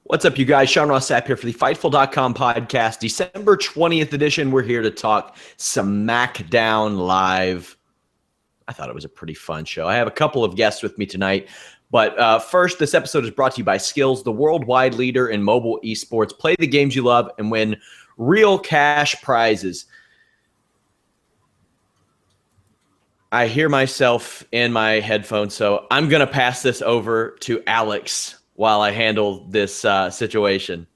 What's up, you guys? Sean Ross Sapp here for the Fightful.com podcast, December 20th edition. We're here to talk Smackdown Live. I thought it was a pretty fun show. I have a couple of guests with me tonight. But first, this episode is brought to you by Skills, the worldwide leader in mobile esports. Play the games you love and win real cash prizes. I hear myself in my headphones, so I'm going to pass this over to Alex while I handle this situation.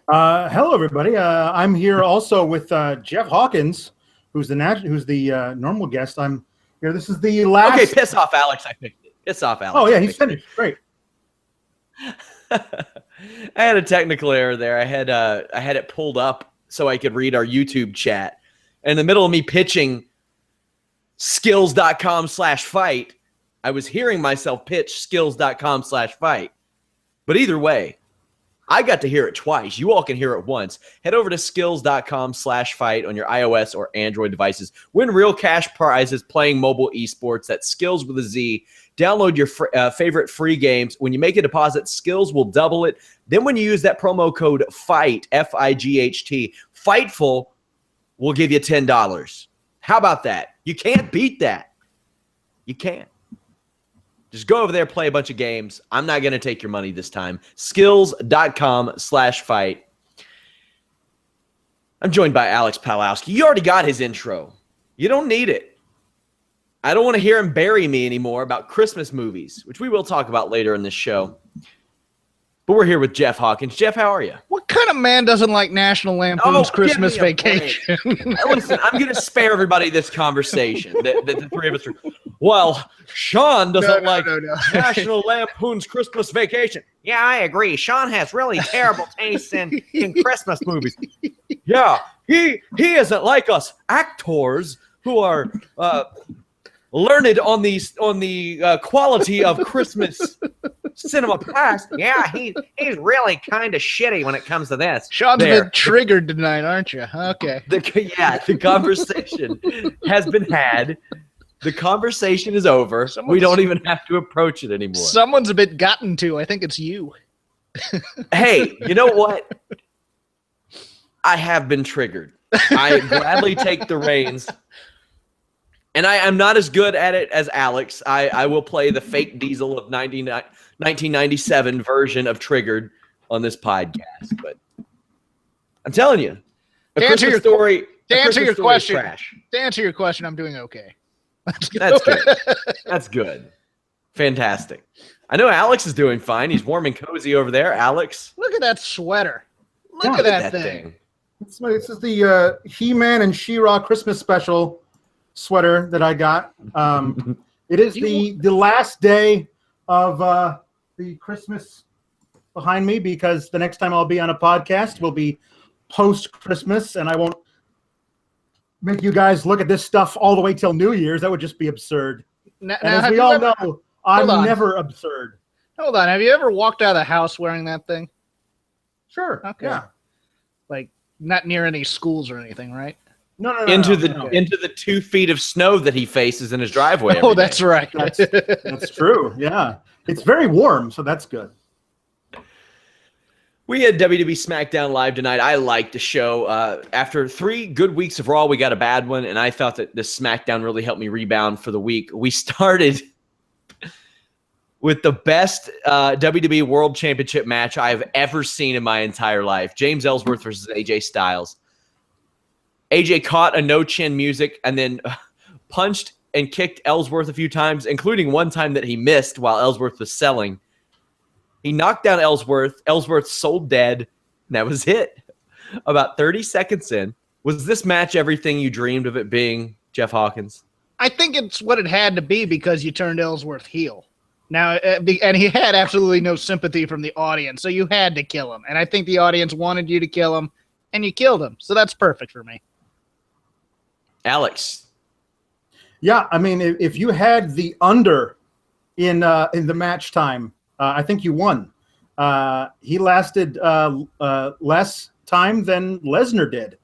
Hello, everybody. I'm here also with Jeff Hawkins, who's the normal guest. I'm here. This is the last. Okay, piss off, Alex. I picked it. Piss off, Alex. Oh yeah, he's finished. Great. I had a technical error there. I had it pulled up so I could read our YouTube chat. And in the middle of me pitching skills.com/fight, I was hearing myself pitch skills.com/fight. But either way, I got to hear it twice. You all can hear it once. Head over to skills.com/fight on your iOS or Android devices. Win real cash prizes playing mobile esports. That's Skills with a Z. Download your favorite free games. When you make a deposit, Skills will double it. Then when you use that promo code FIGHT, F-I-G-H-T, Fightful will give you $10. How about that? You can't beat that. You can't. Just go over there, play a bunch of games. I'm not going to take your money this time. Skills.com/fight. I'm joined by Alex Palowski. You already got his intro. You don't need it. I don't want to hear him bury me anymore about Christmas movies, which we will talk about later in this show. But we're here with Jeff Hawkins. Jeff, how are you? What kind of man doesn't like National Lampoon's Christmas Vacation? Listen, I'm going to spare everybody this conversation. The three of us are, well, Sean doesn't like National Lampoon's Christmas Vacation. Yeah, I agree. Sean has really terrible taste in Christmas movies. Yeah, he isn't like us actors who are learned on the quality of Christmas cinema past. Yeah, he's really kind of shitty when it comes to this. Sean's been triggered tonight, aren't you? Okay. The conversation has been had. The conversation is over. We don't even have to approach it anymore. Someone's a bit gotten to. I think it's you. Hey, you know what? I have been triggered. I gladly take the reins. And I'm not as good at it as Alex. I will play the fake Diesel of 1997 version of Triggered on this podcast. But I'm telling you, to answer your question, I'm doing okay. That's good. That's good. Fantastic. I know Alex is doing fine. He's warm and cozy over there. Alex. Look at that sweater. Look at that thing. This is the He-Man and She-Ra Christmas special sweater that I got. It is the last day of the Christmas behind me, because the next time I'll be on a podcast will be post-Christmas, and I won't make you guys look at this stuff all the way till New Year's. That would just be absurd. And as we all know, I'm never absurd. Hold on. Have you ever walked out of the house wearing that thing? Sure. Okay. Yeah. Like not near any schools or anything, right? No. Into the 2 feet of snow that he faces in his driveway. Oh, that's right. That's true. Yeah. It's very warm, so that's good. We had WWE Smackdown Live tonight. I liked the show. After 3 good weeks of Raw, we got a bad one, and I thought that this Smackdown really helped me rebound for the week. We started with the best WWE World Championship match I have ever seen in my entire life. James Ellsworth versus AJ Styles. AJ caught a no-chin music and then punched and kicked Ellsworth a few times, including one time that he missed while Ellsworth was selling. He knocked down Ellsworth. Ellsworth sold dead. And that was it. About 30 seconds in. Was this match everything you dreamed of it being, Jeff Hawkins? I think it's what it had to be, because you turned Ellsworth heel. Now, and he had absolutely no sympathy from the audience, so you had to kill him. And I think the audience wanted you to kill him, and you killed him. So that's perfect for me. Alex. Yeah, I mean, if you had the under in the match time, I think you won. He lasted less time than Lesnar did.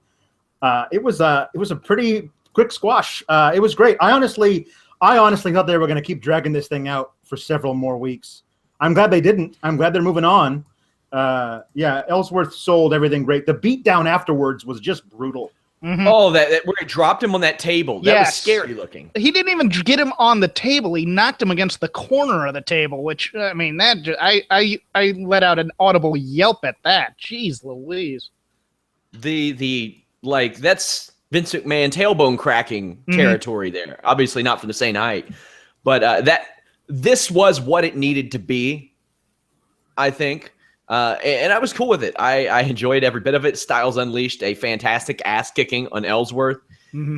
It was a pretty quick squash. It was great. I honestly thought they were going to keep dragging this thing out for several more weeks. I'm glad they didn't. I'm glad they're moving on. Yeah, Ellsworth sold everything great. The beatdown afterwards was just brutal. Mm-hmm. Oh, that where he dropped him on that table. That was scary looking. He didn't even get him on the table. He knocked him against the corner of the table, which, I mean, I let out an audible yelp at that. Jeez Louise. That's Vince McMahon tailbone cracking territory there. Obviously not from the same height. But this was what it needed to be, I think. And I was cool with it. I enjoyed every bit of it. Styles unleashed a fantastic ass kicking on Ellsworth. Mm-hmm.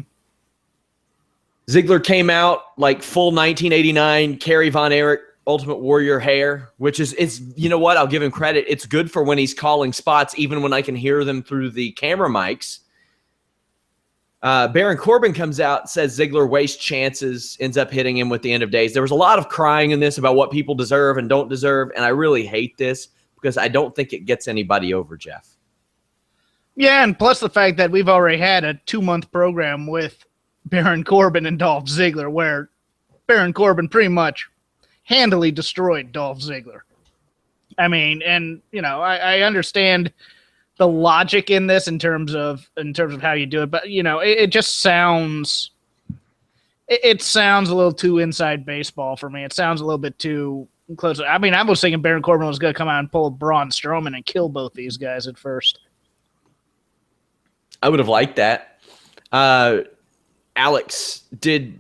Ziggler came out like full 1989 Kerry Von Erich Ultimate Warrior hair, which is you know what? I'll give him credit. It's good for when he's calling spots, even when I can hear them through the camera mics. Baron Corbin comes out, says Ziggler wastes chances, ends up hitting him with the end of days. There was a lot of crying in this about what people deserve and don't deserve, and I really hate this because I don't think it gets anybody over, Jeff. Yeah, and plus the fact that we've already had a 2-month program with Baron Corbin and Dolph Ziggler where Baron Corbin pretty much handily destroyed Dolph Ziggler. I mean, and, you know, I understand the logic in this in terms of how you do it, but, you know, it just sounds it sounds a little too inside baseball for me. It sounds a little bit too close. I mean, I was thinking Baron Corbin was going to come out and pull Braun Strowman and kill both these guys at first. I would have liked that. Alex did.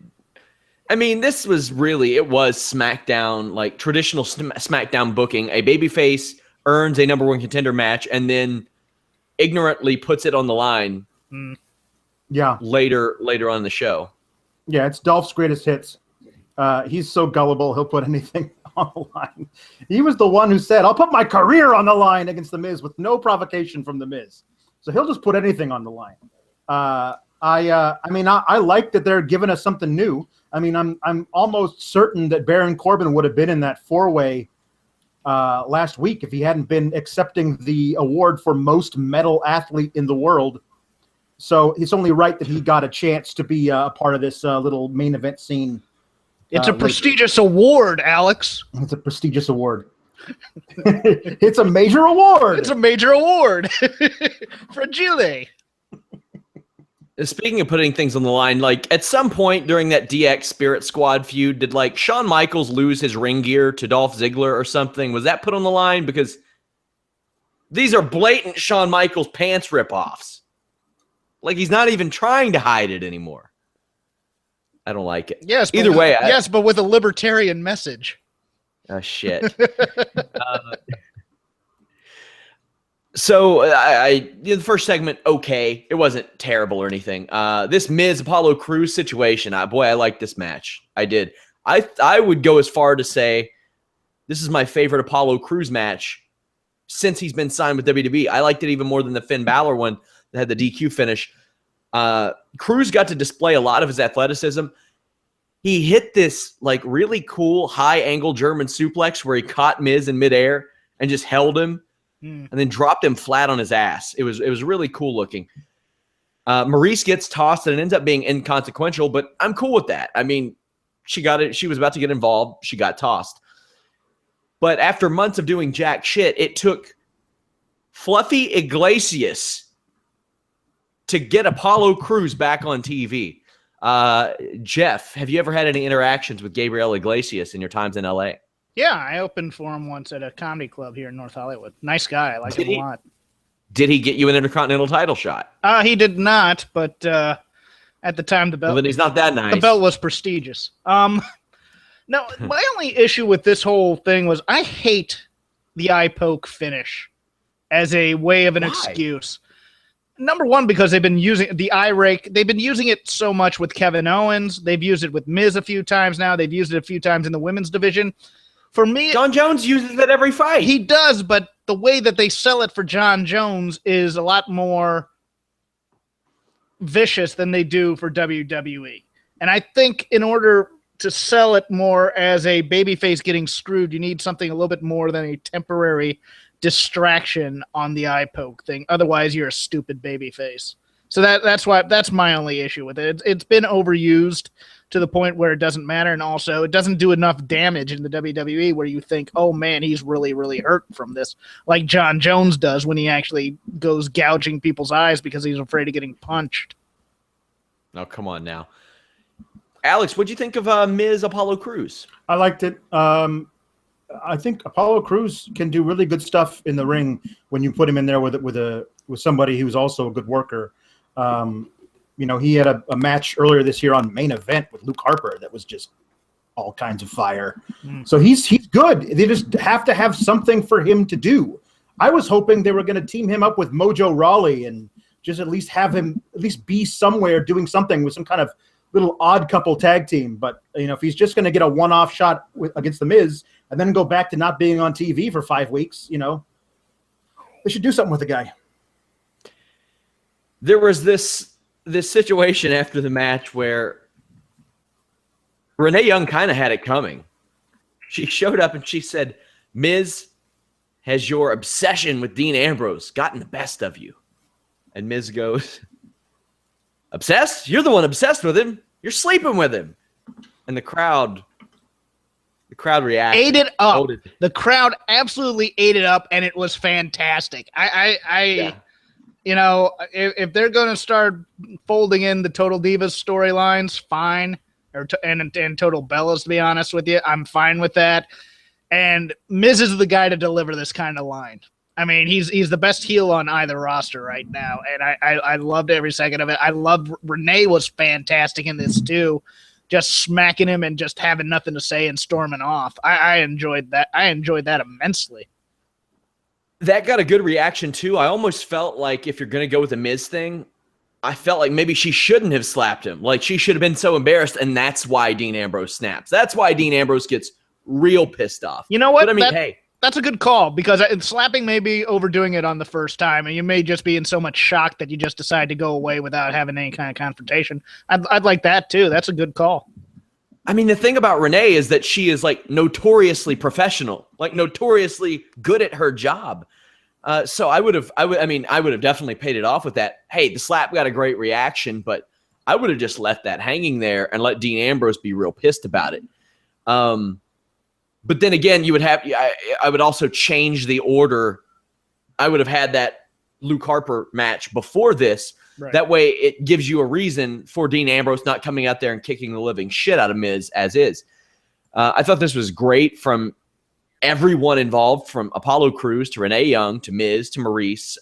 I mean, this was really, it was SmackDown, like traditional SmackDown booking. A babyface earns a number one contender match and then ignorantly puts it on the line. Yeah. Later on in the show. Yeah, it's Dolph's greatest hits. He's so gullible, he'll put anything on the line. He was the one who said, I'll put my career on the line against The Miz with no provocation from The Miz. So he'll just put anything on the line. I like that they're giving us something new. I mean, I'm almost certain that Baron Corbin would have been in that 4-way last week if he hadn't been accepting the award for most medal athlete in the world. So it's only right that he got a chance to be a part of this little main event scene. It's a prestigious award, Alex. It's a prestigious award. It's a major award. It's a major award. Fragile. Speaking of putting things on the line, like at some point during that DX Spirit Squad feud, did like Shawn Michaels lose his ring gear to Dolph Ziggler or something? Was that put on the line? Because these are blatant Shawn Michaels pants ripoffs. Like he's not even trying to hide it anymore. I don't like it. Yes. Either way. But with a libertarian message. Oh, shit. So the first segment, okay. It wasn't terrible or anything. This Miz Apollo Crews situation, I like this match. I did. I would go as far to say this is my favorite Apollo Crews match since he's been signed with WWE. I liked it even more than the Finn Balor one that had the DQ finish. Crews got to display a lot of his athleticism. He hit this like really cool high angle German suplex where he caught Miz in midair and just held him and then dropped him flat on his ass. It was really cool looking. Maurice gets tossed and it ends up being inconsequential, but I'm cool with that. I mean, she got it. She was about to get involved. She got tossed. But after months of doing jack shit, it took Fluffy Iglesias to get Apollo Crews back on TV. Jeff, have you ever had any interactions with Gabriel Iglesias in your times in LA? Yeah, I opened for him once at a comedy club here in North Hollywood. Nice guy. I like him a lot. Did he get you an Intercontinental title shot? He did not, but at the time the belt... Well, then he's not that nice. The belt was prestigious. No, my only issue with this whole thing was I hate the eye poke finish as a way of an excuse. Number one, because they've been using the eye rake. They've been using it so much with Kevin Owens. They've used it with Miz a few times now. They've used it a few times in the women's division. For me, John Jones uses it every fight. He does, but the way that they sell it for John Jones is a lot more vicious than they do for WWE. And I think in order to sell it more as a babyface getting screwed, you need something a little bit more than a temporary distraction on the eye poke thing. Otherwise, you're a stupid babyface. So that's my only issue with it. It's been overused. to the point where it doesn't matter. And also it doesn't do enough damage in the WWE where you think, oh man, he's really, really hurt from this. Like John Jones does when he actually goes gouging people's eyes because he's afraid of getting punched. Oh, come on now. Alex, what'd you think of Miz Apollo Crews? I liked it. I think Apollo Crews can do really good stuff in the ring when you put him in there with somebody who's also a good worker. He had a match earlier this year on Main Event with Luke Harper that was just all kinds of fire. So he's good. They just have to have something for him to do. I was hoping they were going to team him up with Mojo Rawley and just at least have him at least be somewhere doing something with some kind of little odd couple tag team. But if he's just going to get a one-off shot against the Miz and then go back to not being on TV for 5 weeks, they should do something with the guy. There was this situation after the match where Renee Young kind of had it coming. She showed up and she said, Miz, has your obsession with Dean Ambrose gotten the best of you? And Miz goes, obsessed? You're the one obsessed with him. You're sleeping with him. And the crowd reacted. Ate it up. Voted. The crowd absolutely ate it up, and it was fantastic. If they're going to start folding in the Total Divas storylines, fine. And Total Bellas, to be honest with you, I'm fine with that. And Miz is the guy to deliver this kind of line. I mean, he's the best heel on either roster right now, and I loved every second of it. I loved Renee was fantastic in this too, just smacking him and just having nothing to say and storming off. I enjoyed that. I enjoyed that immensely. That got a good reaction too. I almost felt like if you're going to go with the Miz thing, I felt like maybe she shouldn't have slapped him. Like she should have been so embarrassed, and that's why Dean Ambrose snaps. That's why Dean Ambrose gets real pissed off. You know what? But I mean, hey. That's a good call because slapping may be overdoing it on the first time, and you may just be in so much shock that you just decide to go away without having any kind of confrontation. I'd like that too. That's a good call. I mean, the thing about Renee is that she is like notoriously professional, like notoriously good at her job. So I would have definitely paid it off with that. Hey, the slap got a great reaction, but I would have just left that hanging there and let Dean Ambrose be real pissed about it. But then again, I would also change the order. I would have had that Luke Harper match before this. Right. That way it gives you a reason for Dean Ambrose not coming out there and kicking the living shit out of Miz as is. I thought this was great from everyone involved, from Apollo Crews to Renee Young to Miz to Maurice.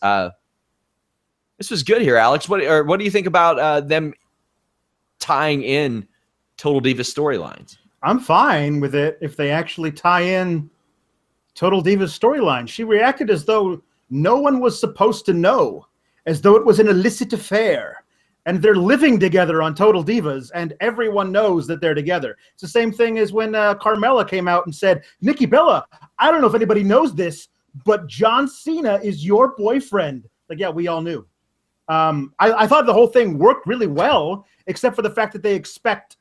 This was good here, Alex. What do you think about them tying in Total Divas storylines? I'm fine with it if they actually tie in Total Divas storyline. She reacted as though no one was supposed to know, as though it was an illicit affair. And they're living together on Total Divas, and everyone knows that they're together. It's the same thing as when Carmella came out and said, Nikki Bella, I don't know if anybody knows this, but John Cena is your boyfriend. Like, yeah, we all knew. I thought the whole thing worked really well, except for the fact that they expect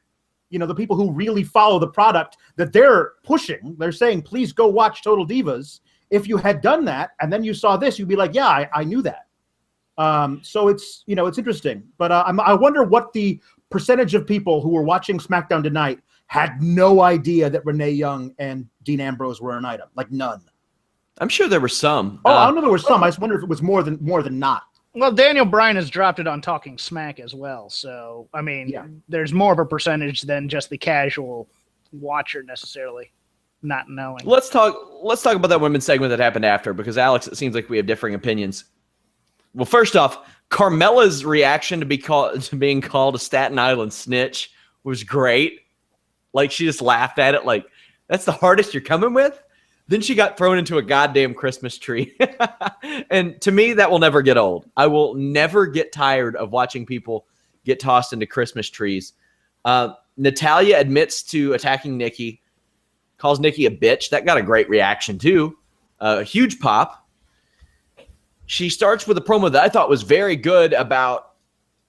the people who really follow the product that they're pushing. They're saying, please go watch Total Divas. If you had done that and then you saw this, you'd be like, yeah, I knew that. So it's interesting. But I wonder what the percentage of people who were watching SmackDown tonight had no idea that Renee Young and Dean Ambrose were an item. Like none. I'm sure there were some. I know there were some. I just wonder if it was more than not. Well, Daniel Bryan has dropped it on Talking Smack as well. So, I mean, There's more of a percentage than just the casual watcher necessarily not knowing. Let's talk about that women's segment that happened after, because Alex, it seems like we have differing opinions. Well, first off, Carmella's reaction to being called a Staten Island snitch was great. Like, she just laughed at it like, that's the hardest you're coming with? Then she got thrown into a goddamn Christmas tree. And to me, that will never get old. I will never get tired of watching people get tossed into Christmas trees. Natalya admits to attacking Nikki, calls Nikki a bitch. That got a great reaction, too. A huge pop. She starts with a promo that I thought was very good about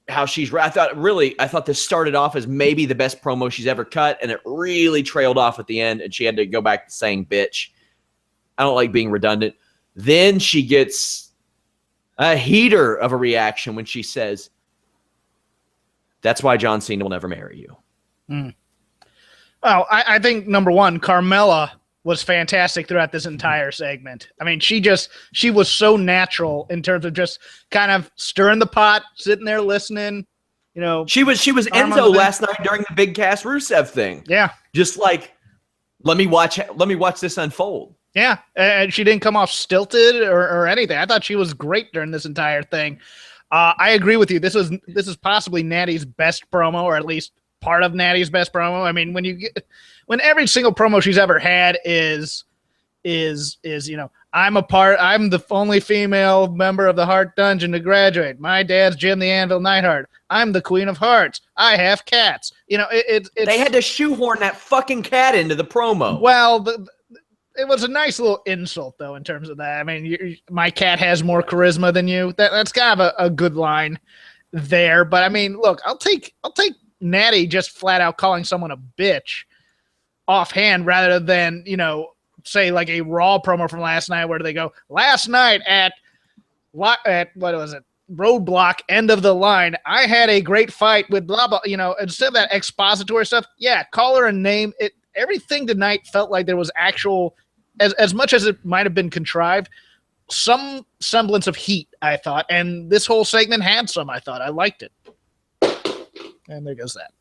how I thought this started off as maybe the best promo she's ever cut, and it really trailed off at the end, and she had to go back to saying bitch. I don't like being redundant. Then she gets a heater of a reaction when she says, that's why John Cena will never marry you. Well, I think number one, Carmela was fantastic throughout this entire segment. I mean, she was so natural in terms of just kind of stirring the pot, sitting there listening. You know, she was Enzo last night during the Big Cass Rusev thing. Yeah, just like let me watch this unfold. Yeah, and she didn't come off stilted or anything. I thought she was great during this entire thing. I agree with you. This is possibly Natty's best promo, or at least part of Natty's best promo. I mean, when every single promo she's ever had is I'm the only female member of the Heart Dungeon to graduate. My dad's Jim the Anvil Neidhart. I'm the Queen of Hearts. I have cats. They had to shoehorn that fucking cat into the promo. Well, it was a nice little insult, though, in terms of that. I mean, my cat has more charisma than you. That's kind of a good line there. But I mean, look, I'll take Natty just flat out calling someone a bitch offhand rather than say like a Raw promo from last night where they go last night at what was it? Roadblock, end of the line. I had a great fight with blah blah. Instead of that expository stuff, yeah, call her a name. Everything tonight felt like there was actual. As much as it might have been contrived, some semblance of heat, I thought. And this whole segment had some, I thought. I liked it. And there goes that.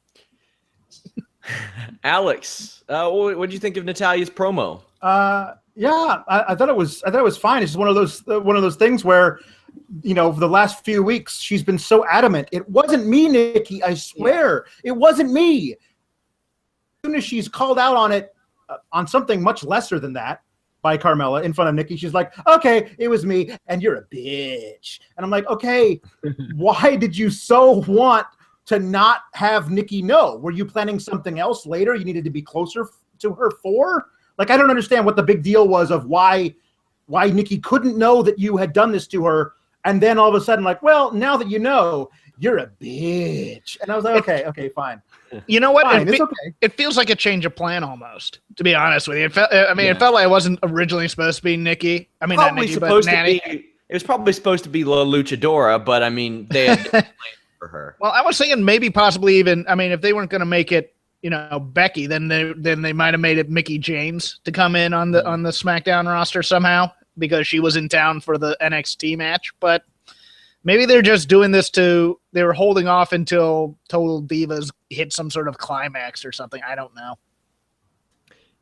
Alex, what did you think of Natalia's promo? Yeah, I thought it was fine. It's just one of those things where, for the last few weeks, she's been so adamant. It wasn't me, Nikki. I swear. It wasn't me. As soon as she's called out on it, on something much lesser than that, by Carmela in front of Nikki, she's like, okay, it was me, and you're a bitch. And I'm like, okay, why did you so want to not have Nikki know? Were you planning something else later? You needed to be closer to her for? Like, I don't understand what the big deal was of why Nikki couldn't know that you had done this to her, and then all of a sudden, like, well, now that you know, you're a bitch. And I was like, okay, fine. You know what? Fine, it's okay. It feels like a change of plan almost, to be honest with you. It felt like it wasn't originally supposed to be Nikki. I mean, probably not Nikki, but Natty. It was probably supposed to be La Luchadora, but I mean, they had plans for her. Well, I was thinking maybe possibly even, I mean, if they weren't going to make it, Becky, then they might have made it Mickie James to come in on the SmackDown roster somehow because she was in town for the NXT match. But maybe they're just doing this they were holding off until Total Divas hit some sort of climax or something. I don't know.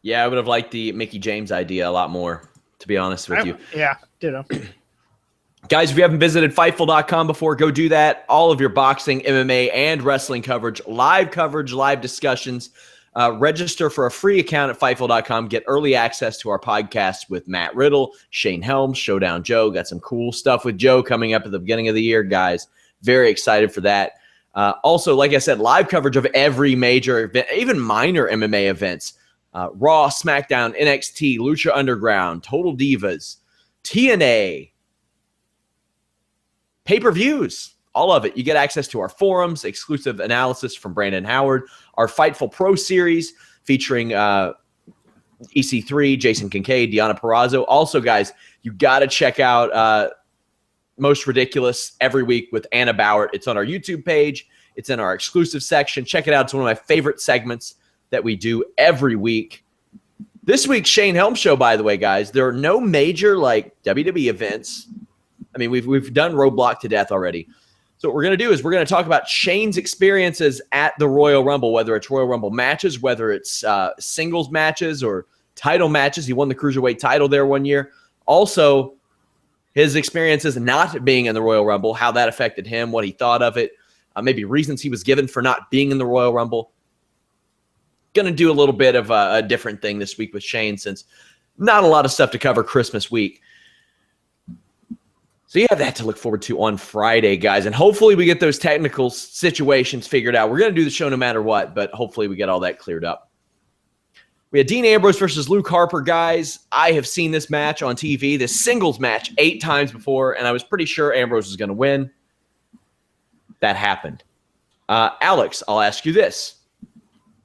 Yeah, I would have liked the Mickie James idea a lot more, to be honest with you. Yeah, ditto. Guys, if you haven't visited Fightful.com before, go do that. All of your boxing, MMA, and wrestling coverage, live discussions. Register for a free account at Fightful.com. Get early access to our podcast with Matt Riddle, Shane Helms, Showdown Joe. Got some cool stuff with Joe coming up at the beginning of the year, guys. Very excited for that. Also, like I said, live coverage of every major event, even minor MMA events. Raw, SmackDown, NXT, Lucha Underground, Total Divas, TNA, pay-per-views, all of it. You get access to our forums, exclusive analysis from Brandon Howard, our Fightful Pro series featuring EC3, Jason Kincaid, Deonna Purrazzo. Also, guys, you got to check out Most Ridiculous every week with Anna Bauer. It's on our YouTube page. It's in our exclusive section. Check it out. It's one of my favorite segments that we do every week. This week's Shane Helms show, by the way, guys, there are no major WWE events. I mean, we've done Roadblock to death already. So what we're going to do is we're going to talk about Shane's experiences at the Royal Rumble, whether it's Royal Rumble matches, whether it's singles matches or title matches. He won the Cruiserweight title there one year. Also, his experiences not being in the Royal Rumble, how that affected him, what he thought of it, maybe reasons he was given for not being in the Royal Rumble. Going to do a little bit of a different thing this week with Shane since not a lot of stuff to cover Christmas week. So you have that to look forward to on Friday, guys. And hopefully we get those technical situations figured out. We're going to do the show no matter what, but hopefully we get all that cleared up. We had Dean Ambrose versus Luke Harper, guys. I have seen this match on TV, this singles match, 8 times before, and I was pretty sure Ambrose was going to win. That happened. Alex, I'll ask you this.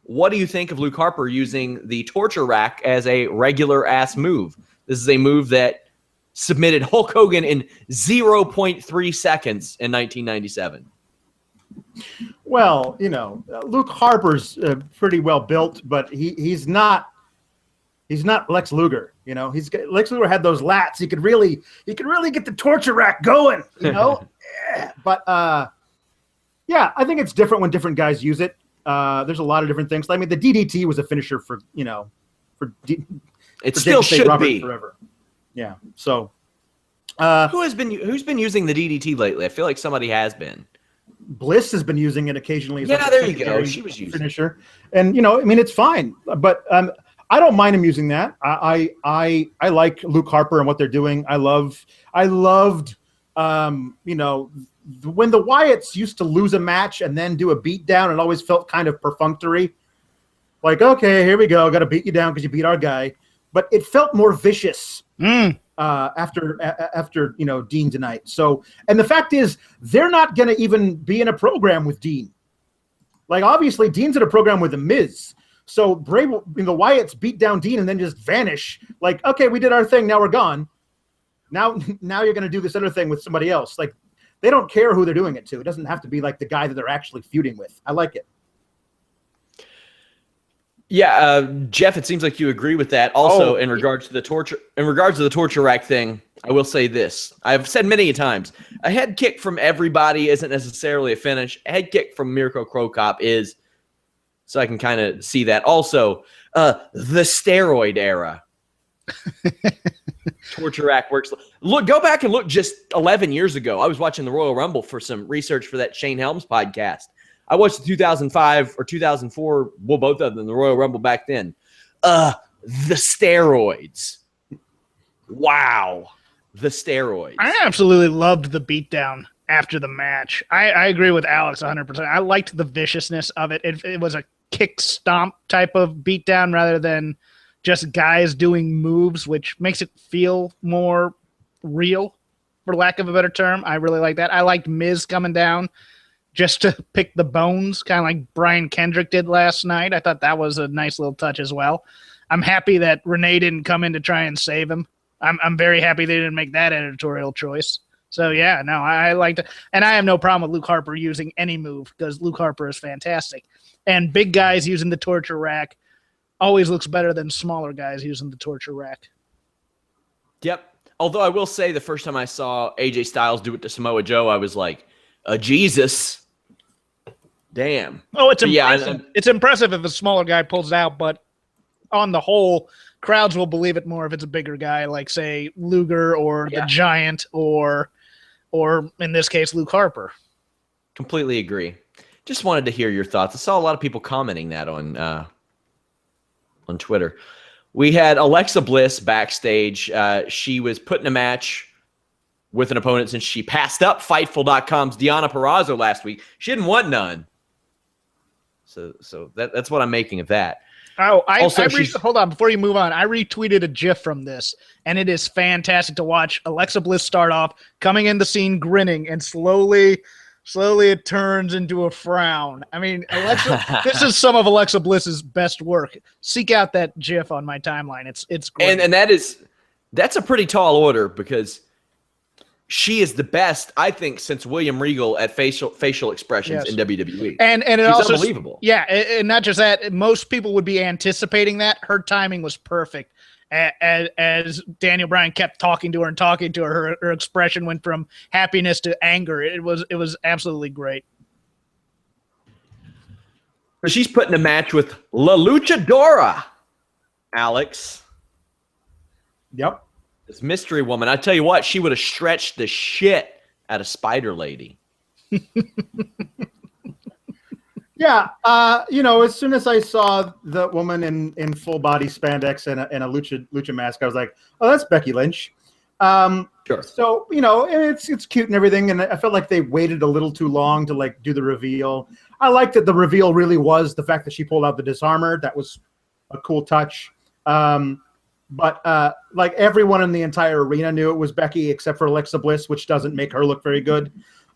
What do you think of Luke Harper using the torture rack as a regular-ass move? This is a move that submitted Hulk Hogan in 0.3 seconds in 1997. Well, Luke Harper's pretty well built, but he's not Lex Luger. Lex Luger had those lats. He could really get the torture rack going. Yeah. But yeah, I think it's different when different guys use it. There's a lot of different things. I mean, the DDT was a finisher for it still should be forever. Yeah. So who's been using the DDT lately? I feel like somebody has been. Bliss has been using it occasionally. As there you go. She was using finisher, and it's fine. But I don't mind him using that. I like Luke Harper and what they're doing. I loved when the Wyatts used to lose a match and then do a beatdown. It always felt kind of perfunctory. Like, okay, here we go. Got to beat you down because you beat our guy. But it felt more vicious. After Dean tonight. So, and the fact is, they're not going to even be in a program with Dean. Like, obviously, Dean's in a program with The Miz. So the Wyatts beat down Dean and then just vanish. Like, okay, we did our thing. Now we're gone. Now you're going to do this other thing with somebody else. Like, they don't care who they're doing it to. It doesn't have to be like the guy that they're actually feuding with. I like it. Yeah, Jeff, it seems like you agree with that. Also, in regards to the torture rack thing, I will say this. I've said many times, a head kick from everybody isn't necessarily a finish. A head kick from Mirko Cro Cop is, so I can kind of see that. Also, the steroid era. Torture rack works. Look, go back and look just 11 years ago. I was watching the Royal Rumble for some research for that Shane Helms podcast. I watched the 2005 or 2004, well, both of them, the Royal Rumble back then. The steroids. Wow. The steroids. I absolutely loved the beatdown after the match. I agree with Alex 100%. I liked the viciousness of it. It was a kick stomp type of beatdown rather than just guys doing moves, which makes it feel more real, for lack of a better term. I really like that. I liked Miz coming down just to pick the bones, kind of like Brian Kendrick did last night. I thought that was a nice little touch as well. I'm happy that Renee didn't come in to try and save him. I'm very happy they didn't make that editorial choice. So, yeah, no, I liked it. And I have no problem with Luke Harper using any move because Luke Harper is fantastic. And big guys using the torture rack always looks better than smaller guys using the torture rack. Yep. Although I will say the first time I saw AJ Styles do it to Samoa Joe, I was like, Jesus. Damn. Oh, it's impressive. It's impressive if a smaller guy pulls it out, but on the whole, crowds will believe it more if it's a bigger guy, like, say, Luger or the Giant or in this case, Luke Harper. Completely agree. Just wanted to hear your thoughts. I saw a lot of people commenting that on Twitter. We had Alexa Bliss backstage. She was put in a match with an opponent since she passed up Fightful.com's Deonna Purrazzo last week. She didn't want none. So that's what I'm making of that. Oh, hold on. Before you move on, I retweeted a GIF from this, and it is fantastic to watch Alexa Bliss start off, coming in the scene, grinning, and slowly it turns into a frown. I mean, this is some of Alexa Bliss's best work. Seek out that GIF on my timeline. It's great. And that's a pretty tall order because she is the best, I think, since William Regal at facial expressions in WWE. And she's also unbelievable. Yeah, and not just that. Most people would be anticipating that. Her timing was perfect. As Daniel Bryan kept talking to her, her expression went from happiness to anger. It was absolutely great. So she's put in a match with La Luchadora, Alex. Yep. This mystery woman, I tell you what, she would have stretched the shit out of Spider Lady. Yeah, as soon as I saw the woman in full body spandex and a lucha mask, I was like, oh, that's Becky Lynch. Sure. So it's cute and everything, and I felt like they waited a little too long to like do the reveal. I liked that the reveal really was the fact that she pulled out the disarmor. That was a cool touch. But like everyone in the entire arena knew it was Becky except for Alexa Bliss, which doesn't make her look very good.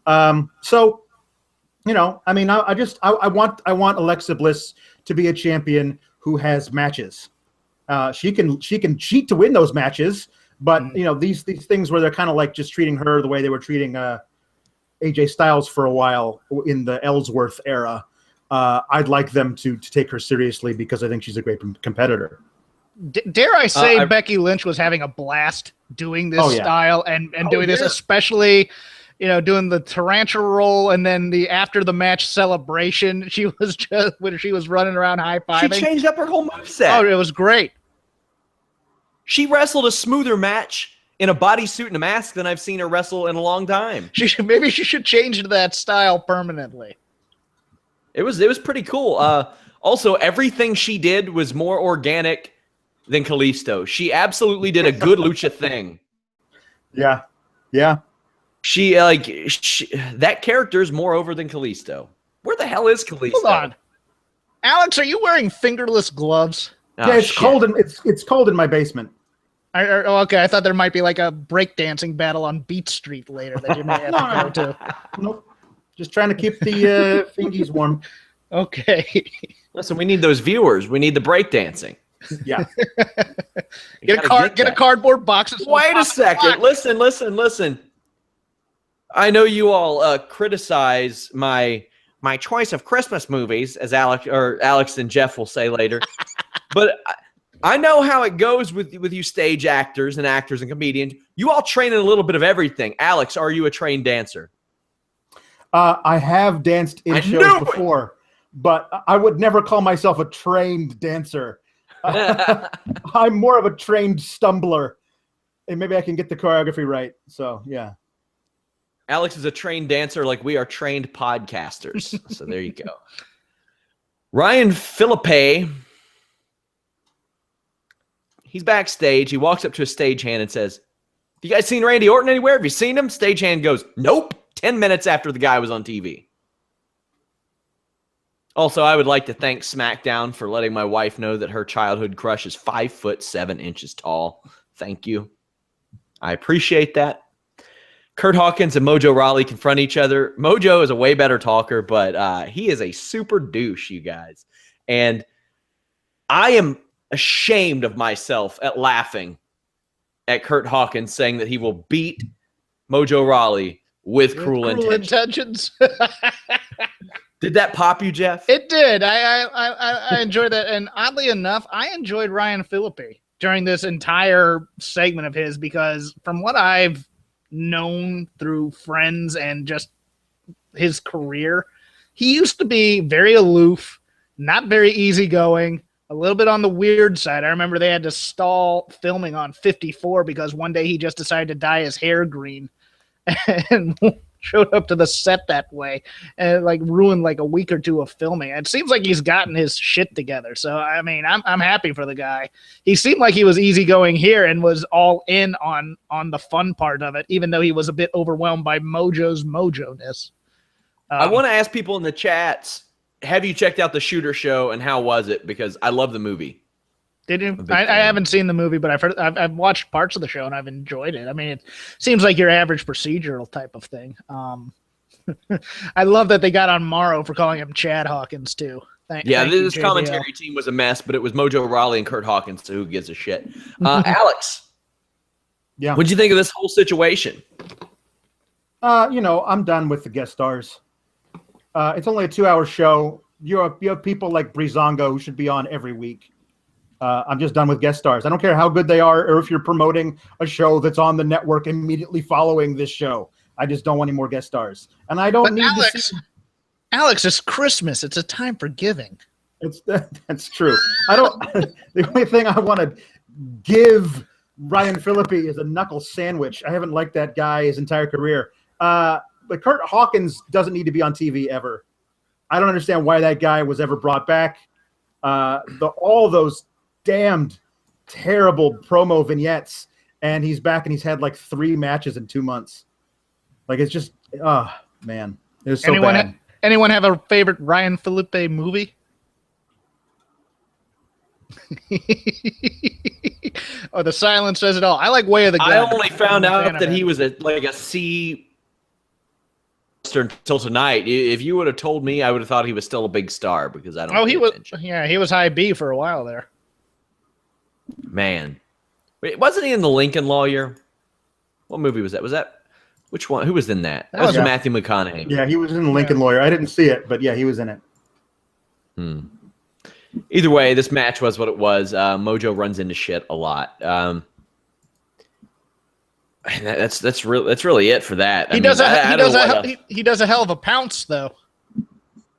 So, I mean, I want Alexa Bliss to be a champion who has matches. She can cheat to win those matches, but these things where they're kind of like just treating her the way they were treating AJ Styles for a while in the Ellsworth era. I'd like them to take her seriously because I think she's a great competitor. Dare I say Becky Lynch was having a blast doing this style and doing this, especially, doing the tarantula roll and then the after the match celebration. She was just when she was running around high-fiving. She changed up her whole moveset. Oh, it was great. She wrestled a smoother match in a bodysuit and a mask than I've seen her wrestle in a long time. Maybe she should change to that style permanently. It was pretty cool. Also, everything she did was more organic than Kalisto. She absolutely did a good lucha thing. Yeah. She that character is more over than Kalisto. Where the hell is Kalisto? Hold on, Alex, are you wearing fingerless gloves? Oh, yeah, it's cold. It's cold in my basement. Okay, I thought there might be like a breakdancing battle on Beat Street later that you may have to go to. Nope. Just trying to keep the fingies warm. Okay. Listen, we need those viewers. We need the breakdancing. Yeah. Get a cardboard box. Wait a second. Listen. I know you all criticize my choice of Christmas movies, as Alex and Jeff will say later. But I know how it goes with you stage actors and comedians. You all train in a little bit of everything. Alex, are you a trained dancer? I have danced in shows before, but I would never call myself a trained dancer. I'm more of a trained stumbler, and maybe I can get the choreography right. So, yeah. Alex is a trained dancer like we are trained podcasters. So there you go. Ryan Phillippe, he's backstage. He walks up to a stagehand and says, "Have you guys seen Randy Orton anywhere? Have you seen him?" Stagehand goes, "Nope." 10 minutes after the guy was on TV. Also, I would like to thank Smackdown for letting my wife know that her childhood crush is 5'7" tall. Thank you. I appreciate that. Kurt Hawkins and Mojo Rawley confront each other. Mojo is a way better talker, but he is a super douche, you guys. And I am ashamed of myself at laughing at Kurt Hawkins saying that he will beat Mojo Rawley with cruel intentions. Did that pop you, Jeff? It did. I enjoyed that. And oddly enough, I enjoyed Ryan Phillippe during this entire segment of his because from what I've known through friends and just his career, he used to be very aloof, not very easygoing, a little bit on the weird side. I remember they had to stall filming on 54 because one day he just decided to dye his hair green and showed up to the set that way and ruined a week or two of filming. It seems like he's gotten his shit together. So, I mean, I'm happy for the guy. He seemed like he was easygoing here and was all in on the fun part of it, even though he was a bit overwhelmed by Mojo's mojo-ness. I want to ask people in the chats, have you checked out the Shooter Show and how was it? Because I love the movie. Did you? I haven't seen the movie, but I've watched parts of the show and I've enjoyed it. I mean, it seems like your average procedural type of thing. I love that they got on Morrow for calling him Chad Hawkins too. Thank this you, commentary team was a mess, but it was Mojo Rawley and Kurt Hawkins, so who gives a shit? Alex, what'd you think of this whole situation? I'm done with the guest stars. It's only a 2-hour show. You have people like Breezango who should be on every week. I'm just done with guest stars. I don't care how good they are or if you're promoting a show that's on the network immediately following this show. I just don't want any more guest stars. And I don't need to see... Alex, it's Christmas. It's a time for giving. That's true. I don't. The only thing I want to give Ryan Phillippe is a knuckle sandwich. I haven't liked that guy his entire career. But Kurt Hawkins doesn't need to be on TV ever. I don't understand why that guy was ever brought back. All those damned terrible promo vignettes, and he's back and he's had 3 matches in 2 months. It's just, man, it was so bad. Anyone have a favorite Ryan Phillippe movie? Oh, the silence says it all. I like Way of the Gun. I only found out that he was a C until tonight. If you would have told me, I would have thought he was still a big star because I don't. Oh, he was. Yeah, he was high B for a while there. Man, wait, wasn't he in The Lincoln Lawyer? What movie was that? Was Which one? Who was in that? That That was was- Matthew McConaughey. Yeah, he was in Lincoln Lawyer. I didn't see it, but yeah, he was in it. Either way, this match was what it was. Mojo runs into shit a lot. That's really it for that. He does a hell of a pounce though.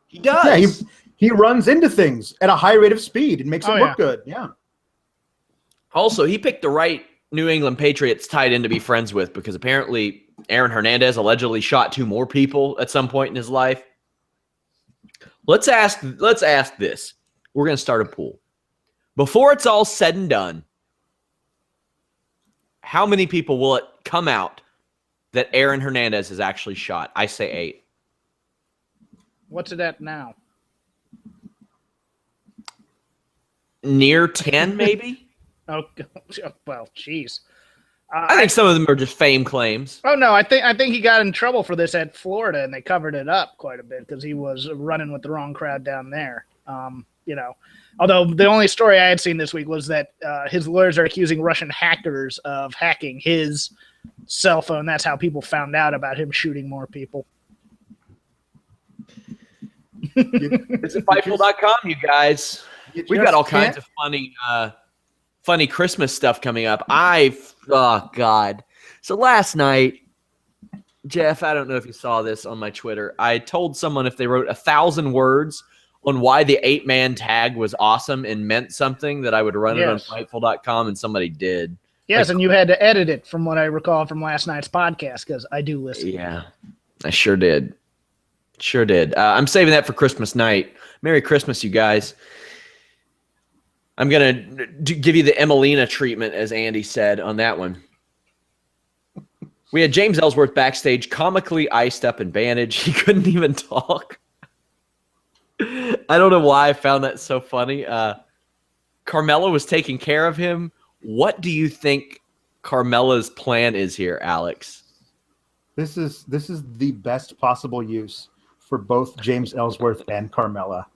He does. Yeah, he runs into things at a high rate of speed and makes it look good. Yeah. Also, he picked the right New England Patriots tight end to be friends with because apparently Aaron Hernandez allegedly shot 2 more people at some point in his life. Let's ask this. We're going to start a pool. Before it's all said and done, how many people will it come out that Aaron Hernandez has actually shot? I say 8. What's it at now? Near 10, maybe? Oh, well, jeez. I think some of them are just fame claims. Oh no, I think he got in trouble for this at Florida, and they covered it up quite a bit because he was running with the wrong crowd down there. Although the only story I had seen this week was that his lawyers are accusing Russian hackers of hacking his cell phone. That's how people found out about him shooting more people. Visit Fightful.com, you guys. We've got all kinds of funny Christmas stuff coming up. Oh, God. So last night, Jeff, I don't know if you saw this on my Twitter. I told someone if they wrote 1,000 words on why the 8-man tag was awesome and meant something that I would run it on Fightful.com, and somebody did. Yes, and you had to edit it from what I recall from last night's podcast because I do listen. Yeah, I sure did. Sure did. I'm saving that for Christmas night. Merry Christmas, you guys. I'm going to give you the Emelina treatment, as Andy said on that one. We had James Ellsworth backstage, comically iced up and bandaged. He couldn't even talk. I don't know why I found that so funny. Carmela was taking care of him. What do you think Carmela's plan is here, Alex? This is the best possible use for both James Ellsworth and Carmela.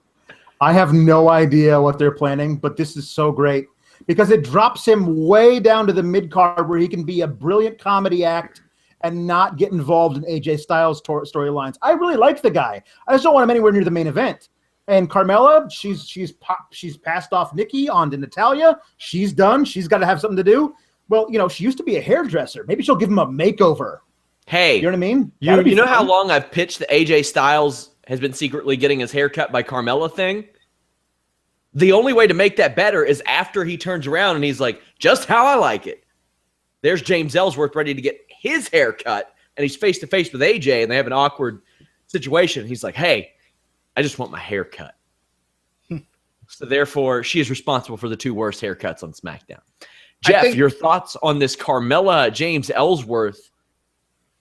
I have no idea what they're planning, but this is so great because it drops him way down to the mid-card where he can be a brilliant comedy act and not get involved in AJ Styles storylines. I really like the guy. I just don't want him anywhere near the main event. And Carmela, she's passed off Nikki on to Natalya. She's done. She's got to have something to do. Well, she used to be a hairdresser. Maybe she'll give him a makeover. Hey, you know what I mean? You know how long I've pitched the AJ Styles has been secretly getting his hair cut by Carmela thing? The only way to make that better is after he turns around and he's like, just how I like it. There's James Ellsworth ready to get his hair cut, and he's face-to-face with AJ, and they have an awkward situation. He's like, hey, I just want my hair cut. So therefore, she is responsible for the 2 worst haircuts on SmackDown. Jeff, your thoughts on this Carmela James Ellsworth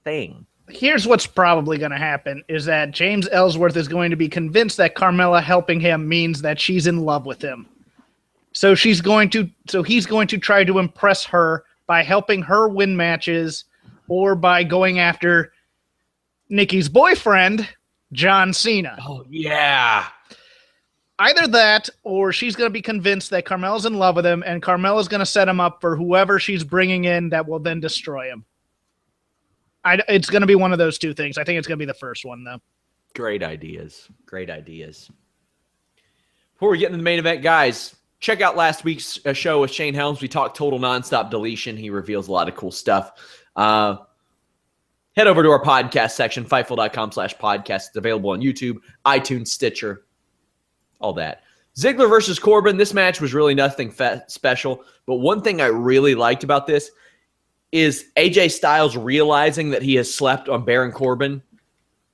thing? Here's what's probably going to happen is that James Ellsworth is going to be convinced that Carmela helping him means that she's in love with him. So he's going to try to impress her by helping her win matches or by going after Nikki's boyfriend, John Cena. Oh, yeah. Either that or she's going to be convinced that Carmela's in love with him and Carmela's going to set him up for whoever she's bringing in that will then destroy him. It's going to be one of those 2 things. I think it's going to be the first one, though. Great ideas. Great ideas. Before we get into the main event, guys, check out last week's show with Shane Helms. We talked total nonstop deletion. He reveals a lot of cool stuff. Head over to our podcast section, Fightful.com/podcast. It's available on YouTube, iTunes, Stitcher, all that. Ziggler versus Corbin. This match was really nothing special, but one thing I really liked about this is AJ Styles realizing that he has slept on Baron Corbin,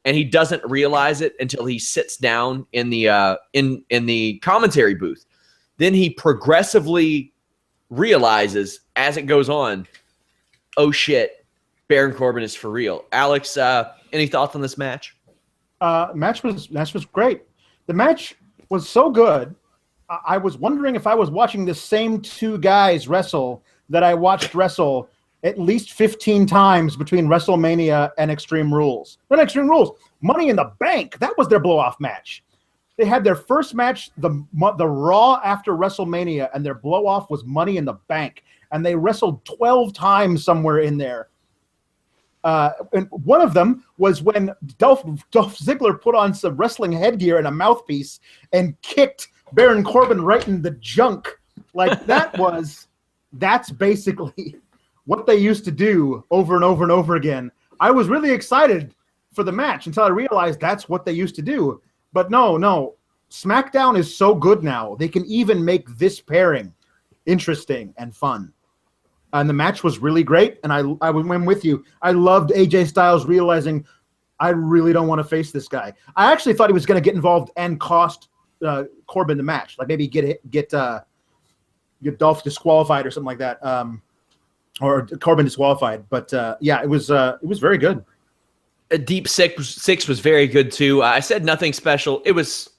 and he doesn't realize it until he sits down in the in the commentary booth. Then he progressively realizes as it goes on, oh shit, Baron Corbin is for real. Alex, any thoughts on this match? Match was great. The match was so good. I was wondering if I was watching the same 2 guys wrestle that I watched wrestle at least 15 times between WrestleMania and Extreme Rules. Not Extreme Rules, Money in the Bank. That was their blow-off match. They had their first match, the Raw after WrestleMania, and their blow-off was Money in the Bank. And they wrestled 12 times somewhere in there. And one of them was when Dolph Ziggler put on some wrestling headgear and a mouthpiece and kicked Baron Corbin right in the junk. Like that's basically what they used to do over and over and over again. I was really excited for the match until I realized that's what they used to do. But no. SmackDown is so good now. They can even make this pairing interesting and fun. And the match was really great, and I went with you. I loved AJ Styles realizing I really don't want to face this guy. I actually thought he was going to get involved and cost Corbin the match, like maybe get Dolph disqualified or something like that, or Corbin disqualified. But yeah, it was very good. A deep six was very good too. I said nothing special. It was.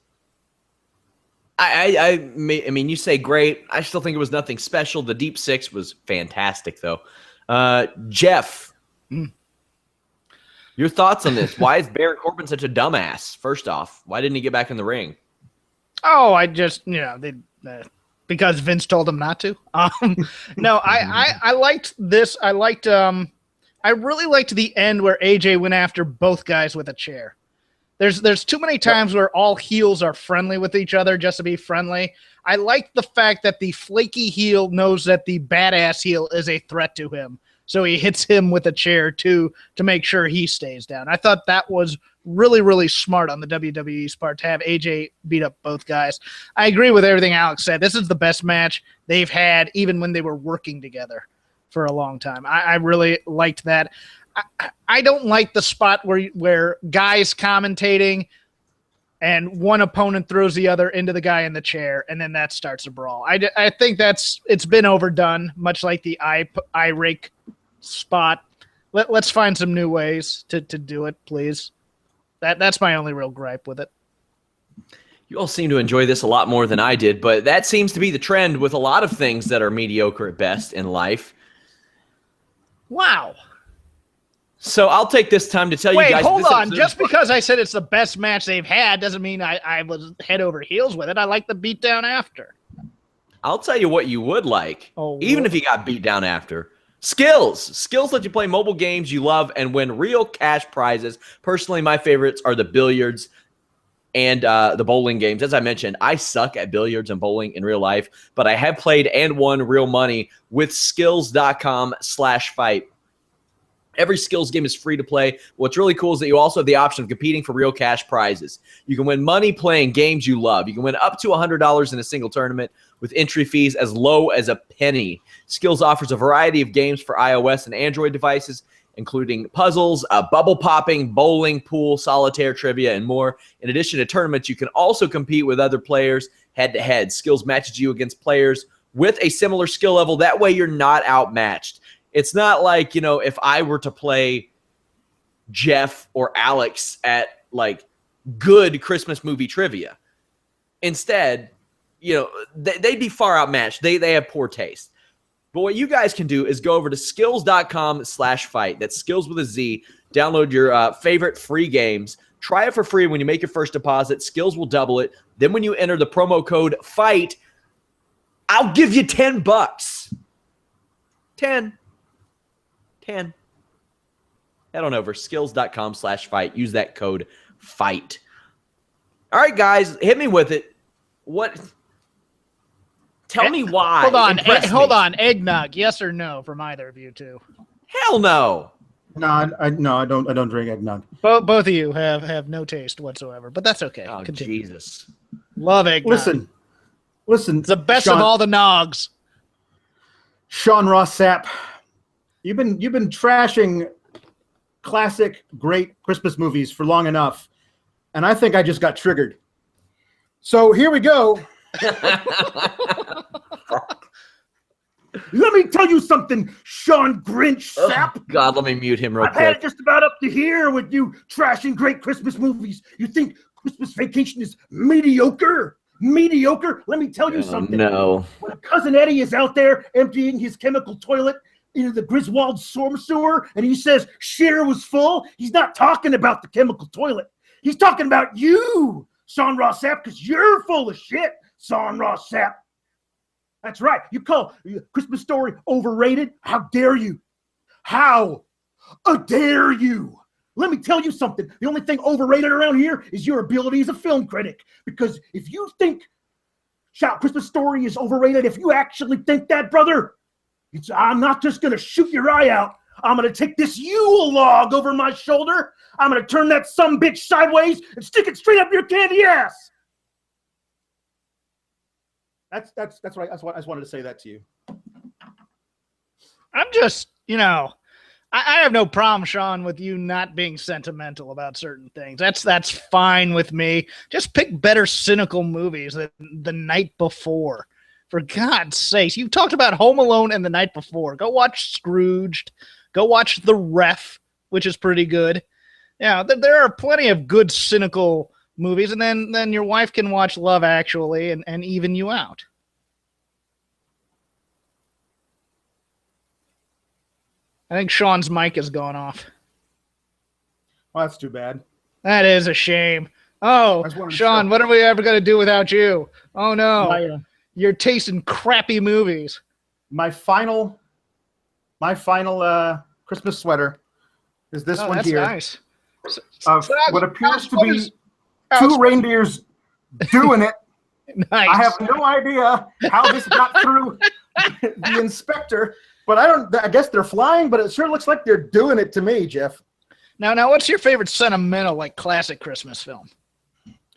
I mean, you say great. I still think it was nothing special. The deep six was fantastic, though. Jeff, your thoughts on this? Why is Baron Corbin such a dumbass? First off, why didn't he get back in the ring? Oh, I just because Vince told him not to. No, I liked this. I really liked the end where AJ went after both guys with a chair. There's too many times where all heels are friendly with each other just to be friendly. I like the fact that the flaky heel knows that the badass heel is a threat to him. So he hits him with a chair too to make sure he stays down. I thought that was really, really smart on the WWE's part to have AJ beat up both guys. I agree with everything Alex said. This is the best match they've had even when they were working together for a long time. I really liked that. I don't like the spot where guys commentating and one opponent throws the other into the guy in the chair, and then that starts a brawl. I think it's been overdone, much like the eye rake spot. Let's find some new ways to do it, please. That's my only real gripe with it. You all seem to enjoy this a lot more than I did, but that seems to be the trend with a lot of things that are mediocre at best in life. Wow. So I'll take this time to tell you guys. Wait, hold on. Just because I said it's the best match they've had doesn't mean I was head over heels with it. I like the beatdown after. I'll tell you what you would like, even what? if you got beat down after. Skills. Skills let you play mobile games you love and win real cash prizes. Personally, my favorites are the billiards and the bowling games. As I mentioned, I suck at billiards and bowling in real life, but I have played and won real money with skills.com/fight. Every skills game is free to play. What's really cool is that you also have the option of competing for real cash prizes. You can win money playing games you love. You can win up to $100 in a single tournament with entry fees as low as a penny. Skills offers a variety of games for iOS and Android devices, including puzzles, bubble popping, bowling, pool, solitaire, trivia, and more. In addition to tournaments, you can also compete with other players head-to-head. Skills matches you against players with a similar skill level. That way you're not outmatched. It's not like, if I were to play Jeff or Alex at, good Christmas movie trivia. Instead, they'd be far outmatched. They have poor taste. But what you guys can do is go over to skills.com/fight. That's skills with a Z. Download your favorite free games. Try it for free when you make your first deposit. Skills will double it. Then when you enter the promo code FIGHT, I'll give you $10. 10. Head on over skills.com/fight. Use that code FIGHT. All right, guys, hit me with it. What? Tell me why. Hold on. Eggnog, yes or no from either of you two? Hell no. No, I don't drink eggnog. Both of you have no taste whatsoever, but that's okay. Oh, Continue. Jesus. Love eggnog. Listen. It's the best Sean, of all the nogs. Sean Ross Sapp, you've been trashing classic, great Christmas movies for long enough, and I think I just got triggered. So here we go. Let me tell you something, Sean Grinch Sapp. Oh, God, let me mute him real I've quick. had it just about up to here with you trashing great Christmas movies. You think Christmas Vacation is mediocre? Mediocre? Let me tell you something. No. When Cousin Eddie is out there emptying his chemical toilet into the Griswold storm sewer and he says shitter was full, he's not talking about the chemical toilet. He's talking about you, Sean Ross Sapp, because you're full of shit, Sean Ross Sapp. That's right. You call Christmas Story overrated? How dare you? How? I dare you. Let me tell you something. The only thing overrated around here is your ability as a film critic. Because if you think Shout Christmas Story is overrated, if you actually think that, brother, I'm not just going to shoot your eye out. I'm going to take this Yule log over my shoulder. I'm going to turn that sumbitch sideways and stick it straight up your candy ass. That's right. That's what I just wanted to say that to you. I'm just, I have no problem, Sean, with you not being sentimental about certain things. That's fine with me. Just pick better cynical movies than The Night Before. For God's sakes, you talked about Home Alone and The Night Before. Go watch Scrooged. Go watch The Ref, which is pretty good. Yeah, there are plenty of good cynical movies, and then your wife can watch Love Actually and even you out. I think Sean's mic is going off. Well, that's too bad. That is a shame. Oh, Sean, what are we ever going to do without you? Oh, no. You're tasting crappy movies. My final Christmas sweater is this one here. Nice. What appears to be two reindeers doing it. Nice. I have no idea how this got through the inspector, but I guess they're flying, but it sure looks like they're doing it to me, Jeff. Now, what's your favorite sentimental, classic Christmas film?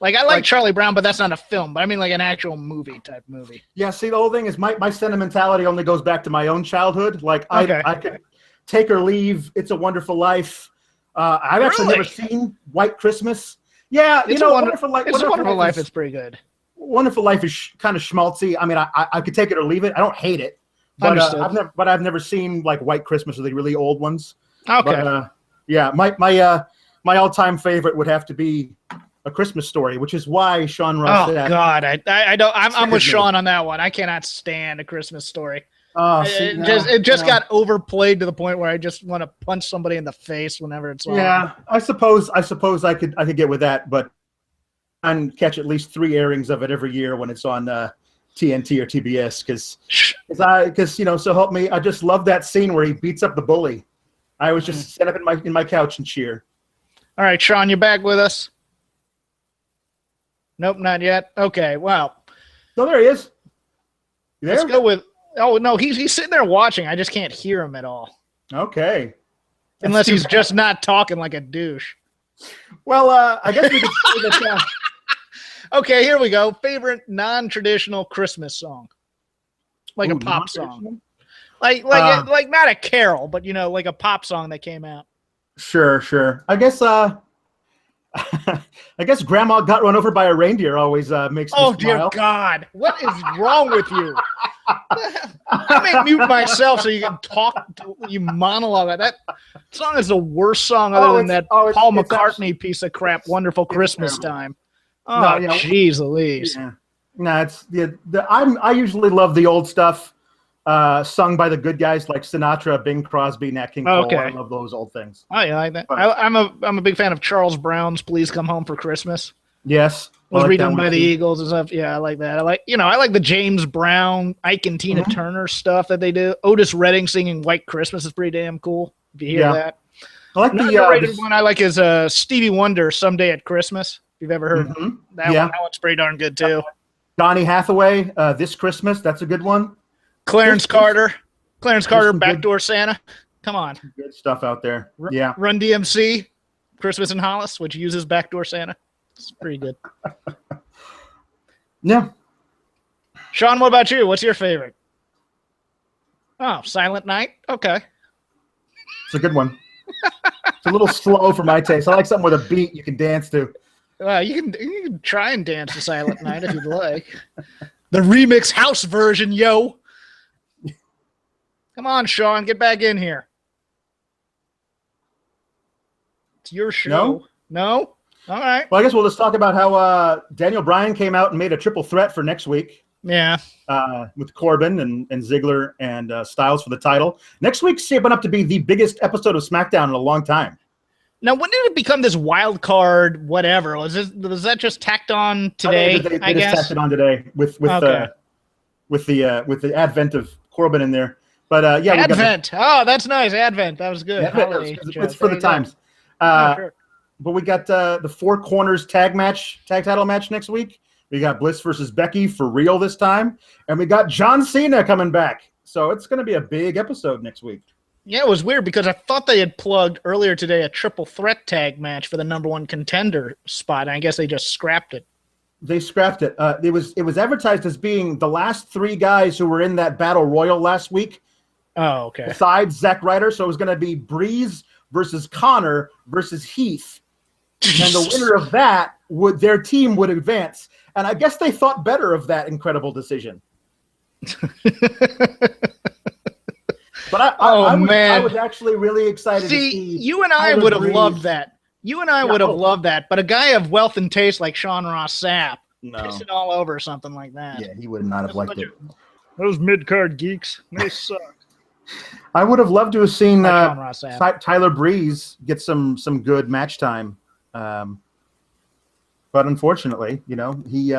I like Charlie Brown, but that's not a film. But I mean, an actual movie type movie. Yeah. See, the whole thing is my sentimentality only goes back to my own childhood. I could take or leave It's a Wonderful Life. I've actually never seen White Christmas. Yeah, Wonderful Life. It's a Wonderful Life. It's pretty good. Wonderful Life is kind of schmaltzy. I mean, I could take it or leave it. I don't hate it, but I've never seen White Christmas or the really old ones. Okay. But, yeah, my all-time favorite would have to be A Christmas Story, which is why Sean Ross. Oh God, I don't. I'm with Sean on that one. I cannot stand A Christmas Story. It just got overplayed to the point where I just want to punch somebody in the face whenever it's on. Yeah, I suppose I could get with that, but I catch at least 3 airings of it every year when it's on TNT or TBS because so help me, I just love that scene where he beats up the bully. I was just set up in my couch and cheer. All right, Sean, you're back with us. Nope, not yet. Okay, well. No, there he is. You there? Let's go with. Oh no, he's sitting there watching. I just can't hear him at all. Okay. Unless he's just not talking like a douche. Well, I guess we could say that. Okay, here we go. Favorite non-traditional Christmas song, a pop song, like not a carol, but like a pop song that came out. Sure. I guess Grandma Got Run Over by a Reindeer always makes me smile. Oh dear God, what is wrong with you? I may mute myself so you can talk. You monologue. That song is the worst song other than that Paul McCartney piece of crap. Wonderful Christmas Time. Oh, jeez, Louise. Yeah. No, it's I usually love the old stuff, sung by the good guys like Sinatra, Bing Crosby, Nat King Cole. I love those old things. Oh, yeah, I like that. I'm a big fan of Charles Brown's "Please Come Home for Christmas." Yes, it was redone by the Eagles and stuff. Yeah, I like that. I like the James Brown, Ike and Tina Turner stuff that they do. Otis Redding singing "White Christmas" is pretty damn cool. If you hear that, I like the one. I like is Stevie Wonder, "Someday at Christmas." If you've ever heard that one, that one's pretty darn good too. Donny Hathaway, "This Christmas," that's a good one. Clarence Carter, Backdoor Santa. Come on, good stuff out there. Run DMC, "Christmas in Hollis," which uses Backdoor Santa. It's pretty good. Yeah. Sean, what about you? What's your favorite? Oh, Silent Night. Okay. It's a good one. It's a little slow for my taste. I like something with a beat you can dance to. You can try and dance to Silent Night if you'd like. The remix house version, yo. Come on, Sean, get back in here. It's your show. No? All right. Well, I guess we'll just talk about how Daniel Bryan came out and made a triple threat for next week. Yeah. With Corbin and Ziggler and Styles for the title. Next week's shaping up to be the biggest episode of Smackdown in a long time. Now, when did it become this wild card? Whatever was that just tacked on today? They just tacked it on today with the advent of Corbin in there. But yeah, Advent. Oh, that's nice. Advent. That was good. It's for the times. Sure. But we got the Four Corners tag title match next week. We got Bliss versus Becky for real this time, and we got John Cena coming back. So it's going to be a big episode next week. Yeah, it was weird because I thought they had plugged earlier today a triple threat tag match for the #1 contender spot. And I guess they just scrapped it. They scrapped it. It was advertised as being the last 3 guys who were in that battle royal last week. Oh, okay. Besides Zack Ryder, so it was going to be Breeze versus Connor versus Heath, and the winner of that their team would advance. And I guess they thought better of that incredible decision. But I was actually really excited to see. You and I would have loved that. You and I would have loved that. But a guy of wealth and taste like Sean Ross Sapp, pissing all over something like that. Yeah, he would not have liked it. Those mid-card geeks, they suck. I would have loved to have seen Tyler Breeze get some good match time. But unfortunately, he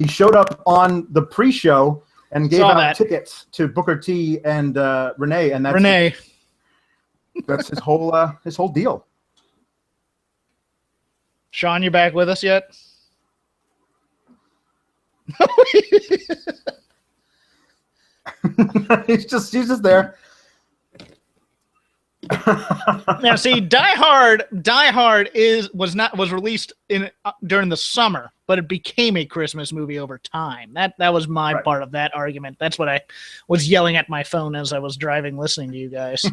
showed up on the pre-show and gave out tickets to Booker T and Renee, and that's his whole deal. Sean, you back with us yet? he's just there. Now, see, Die Hard was released during the summer, but it became a Christmas movie over time. That was my part of that argument. That's what I was yelling at my phone as I was driving, listening to you guys.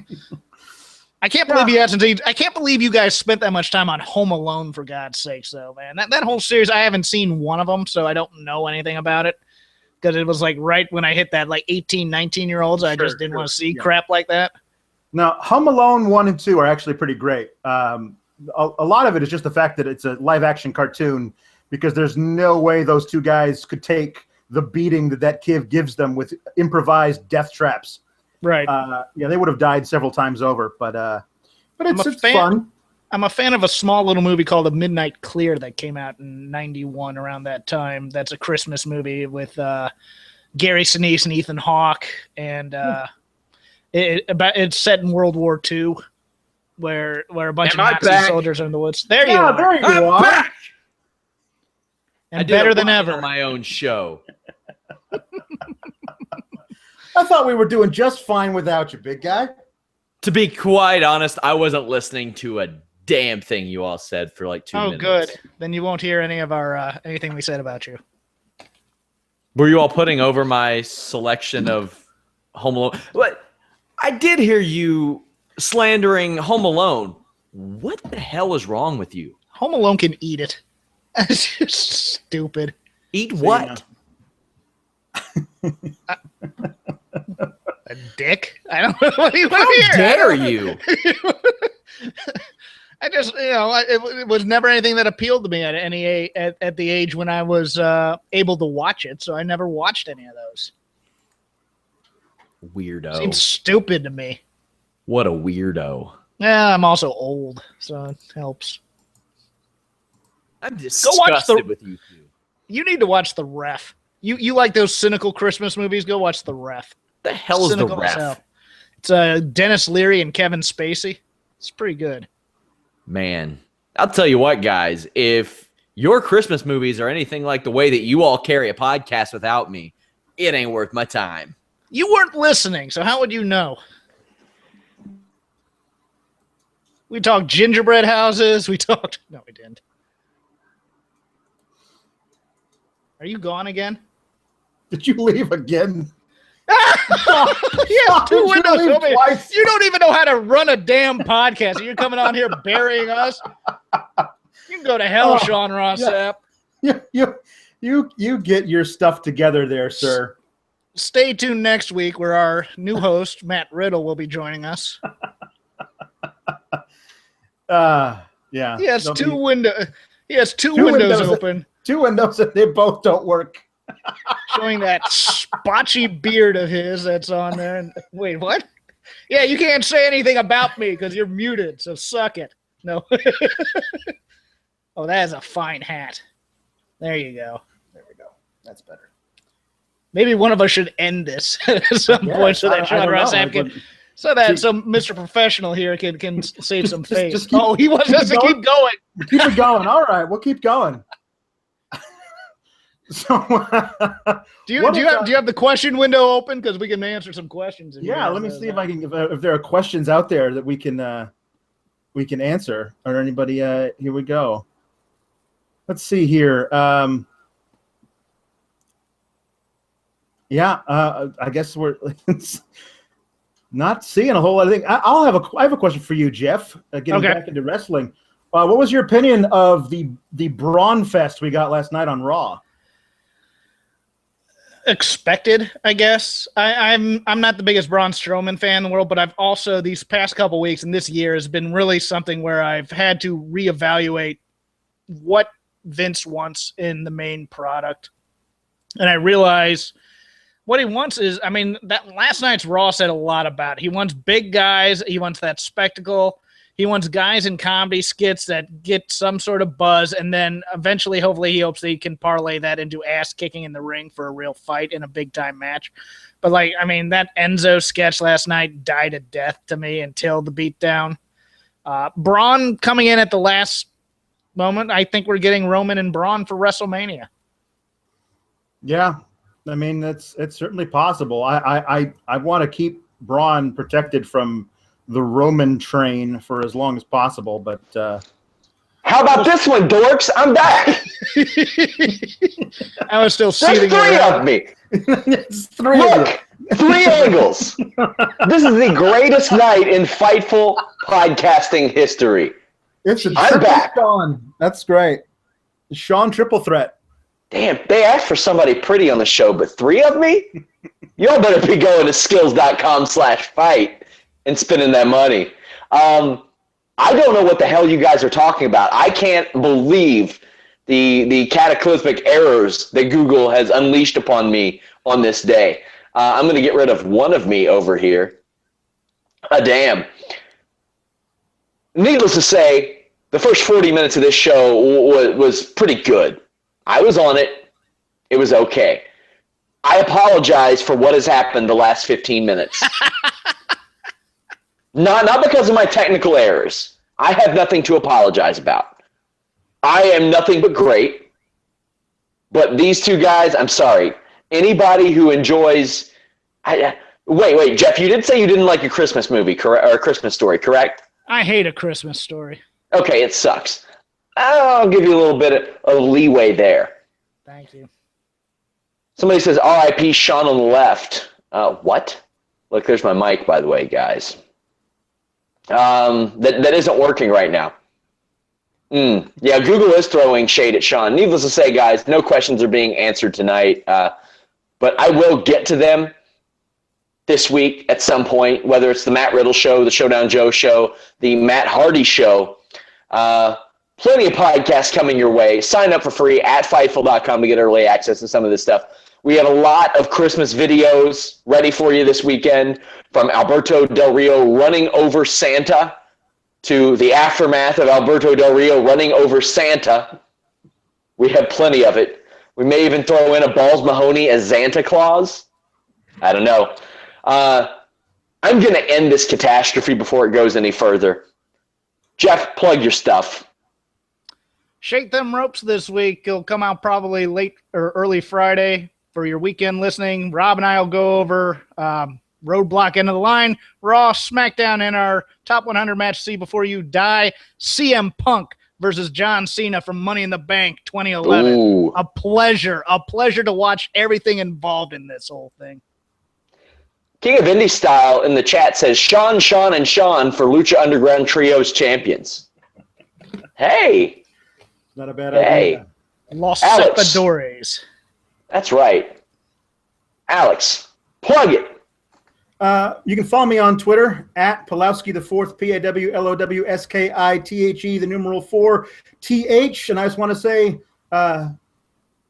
I can't believe I can't believe you guys spent that much time on Home Alone, for God's sakes, though, man. That whole series, I haven't seen one of them, so I don't know anything about it. Because it was like right when I hit that 18, 19-year-olds, I just didn't want to see crap like that. Now, Home Alone 1 and 2 are actually pretty great. A lot of it is just the fact that it's a live-action cartoon, because there's no way those 2 guys could take the beating that kid gives them with improvised death traps. Right. Yeah, they would have died several times over, but it's fun. I'm a fan of a small little movie called A Midnight Clear that came out in 91 around that time. That's a Christmas movie with Gary Sinise and Ethan Hawke, and it's set in World War II, where a bunch of Nazi soldiers are in the woods. There you are. There you are. Back. And better than ever. On my own show. I thought we were doing just fine without you, big guy. To be quite honest, I wasn't listening to a damn thing you all said for like 2 minutes. Oh, good. Then you won't hear any of our anything we said about you. Were you all putting over my selection of Home Alone? What? I did hear you slandering Home Alone. What the hell is wrong with you? Home Alone can eat it. It's just stupid. Eat what? A dick? I don't know what you want How to hear. dare you? I just, it was never anything that appealed to me at the age when I was able to watch it, so I never watched any of those. Weirdo. Seems stupid to me. What a weirdo. Yeah, I'm also old, so it helps. I'm disgusted with you two. You need to watch The Ref. You like those cynical Christmas movies? Go watch The Ref. The hell is cynical The Ref? It's Dennis Leary and Kevin Spacey. It's pretty good. Man, I'll tell you what, guys. If your Christmas movies are anything like the way that you all carry a podcast without me, it ain't worth my time. You weren't listening, so how would you know? We talked gingerbread houses. No, we didn't. Are you gone again? Did you leave again? Yeah, 2 windows open. You don't even know how to run a damn podcast. You're coming on here burying us. You can go to hell, Sean Ross Sapp. You get your stuff together there, sir. Stay tuned next week where our new host, Matt Riddle, will be joining us. Yeah. He has two windows open. 2 windows and they both don't work. Showing that spotchy beard of his that's on there. And wait, what? Yeah, you can't say anything about me because you're muted, so suck it. No. Oh, that is a fine hat. There you go. There we go. That's better. Maybe one of us should end this at some point so that Sean Ross Sapp can, so Mr. Professional here can save some face. He wants us to keep going. Keep it going. All right, we'll keep going. So, do you have the question window open, because we can answer some questions? Yeah, let me see if there are questions out there that we can answer, or anybody. Here we go. Let's see here. I guess we're not seeing a whole lot of things. I have a question for you, Jeff. Getting back into wrestling. What was your opinion of the Braun Fest we got last night on Raw? Expected, I guess. I'm not the biggest Braun Strowman fan in the world, but I've also, these past couple weeks and this year has been really something where I've had to reevaluate what Vince wants in the main product. And I realize what he wants is, that last night's Raw said a lot about it. He wants big guys. He wants that spectacle. He wants guys in comedy skits that get some sort of buzz, and then eventually, hopefully, he hopes that he can parlay that into ass-kicking in the ring for a real fight in a big-time match. But, that Enzo sketch last night died a death to me until the beatdown. Braun coming in at the last moment, I think we're getting Roman and Braun for WrestleMania. Yeah, it's certainly possible. I want to keep Braun protected from the Roman train for as long as possible, but how about this one, dorks? I'm back. I was still seething. There's three of me. It's three. Look, 3 angles. This is the greatest night in Fightful podcasting history. I'm back. Sean. That's great. Sean triple threat. Damn, they asked for somebody pretty on the show, but 3 of me? Y'all better be going to skills.com/fight. and spending that money. I don't know what the hell you guys are talking about. I can't believe the cataclysmic errors that Google has unleashed upon me on this day. I'm going to get rid of one of me over here. Damn. Needless to say, the first 40 minutes of this show was pretty good. I was on it. It was okay. I apologize for what has happened the last 15 minutes. Not because of my technical errors. I have nothing to apologize about. I am nothing but great. But these two guys, I'm sorry. Anybody who enjoys... Wait, Jeff, you did say you didn't like a Christmas movie, correct, or a Christmas Story, correct? I hate A Christmas Story. Okay, it sucks. I'll give you a little bit of leeway there. Thank you. Somebody says, R.I.P. Sean on the left. What? Look, there's my mic, by the way, guys. That isn't working right now. Yeah, Google is throwing shade at Sean. Needless to say, guys, no questions are being answered tonight. But I will get to them this week at some point, whether it's the Matt Riddle show, the Showdown Joe show, the Matt Hardy show. Plenty of podcasts coming your way. Sign up for free at Fightful.com to get early access to some of this stuff. We have a lot of Christmas videos ready for you this weekend, from Alberto Del Rio running over Santa to the aftermath of Alberto Del Rio running over Santa. We have plenty of it. We may even throw in a Balls Mahoney as Santa Claus. I don't know. I'm going to end this catastrophe before it goes any further. Jeff, plug your stuff. Shake Them Ropes this week. It'll come out probably late or early Friday for your weekend listening. Rob and I will go over Roadblock End of the Line, Raw, Smackdown, and our top 100 match See Before You Die. CM Punk versus John Cena from Money in the Bank 2011. Ooh. A pleasure to watch everything involved in this whole thing. King of Indie Style in the chat says Sean, and Sean for Lucha Underground Trios champions. Hey. Not a bad idea. Los Alex. Sepadores. That's right. Alex, plug it. You can follow me on Twitter at Pawlowski the Fourth, PAWLOWSKITHE, the numeral 4TH. And I just want to say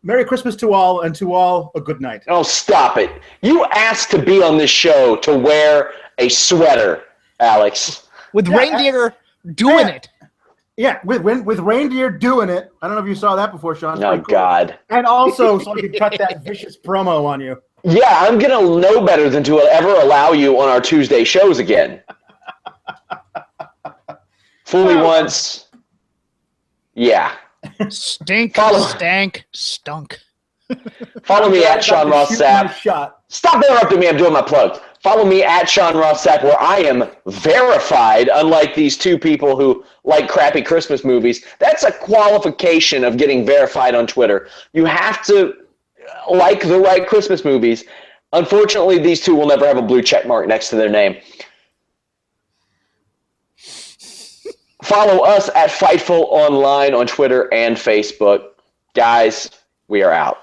Merry Christmas to all, and to all a good night. Oh, stop it. You asked to be on this show to wear a sweater, Alex. With reindeer doing it. Yeah, with reindeer doing it. I don't know if you saw that before, Sean. Oh, cool. God. And also, so I could cut that vicious promo on you. Yeah, I'm going to know better than to ever allow you on our Tuesday shows again. Fool me once. Yeah. Stink, Follow- stank, stunk. Follow me at Sean Ross Sapp. Shot. Stop interrupting me. I'm doing my plug. Follow me at Sean Ross Sapp, where I am verified, unlike these two people who like crappy Christmas movies. That's a qualification of getting verified on Twitter. You have to like the right Christmas movies. Unfortunately, these two will never have a blue check mark next to their name. Follow us at Fightful Online on Twitter and Facebook. Guys, we are out.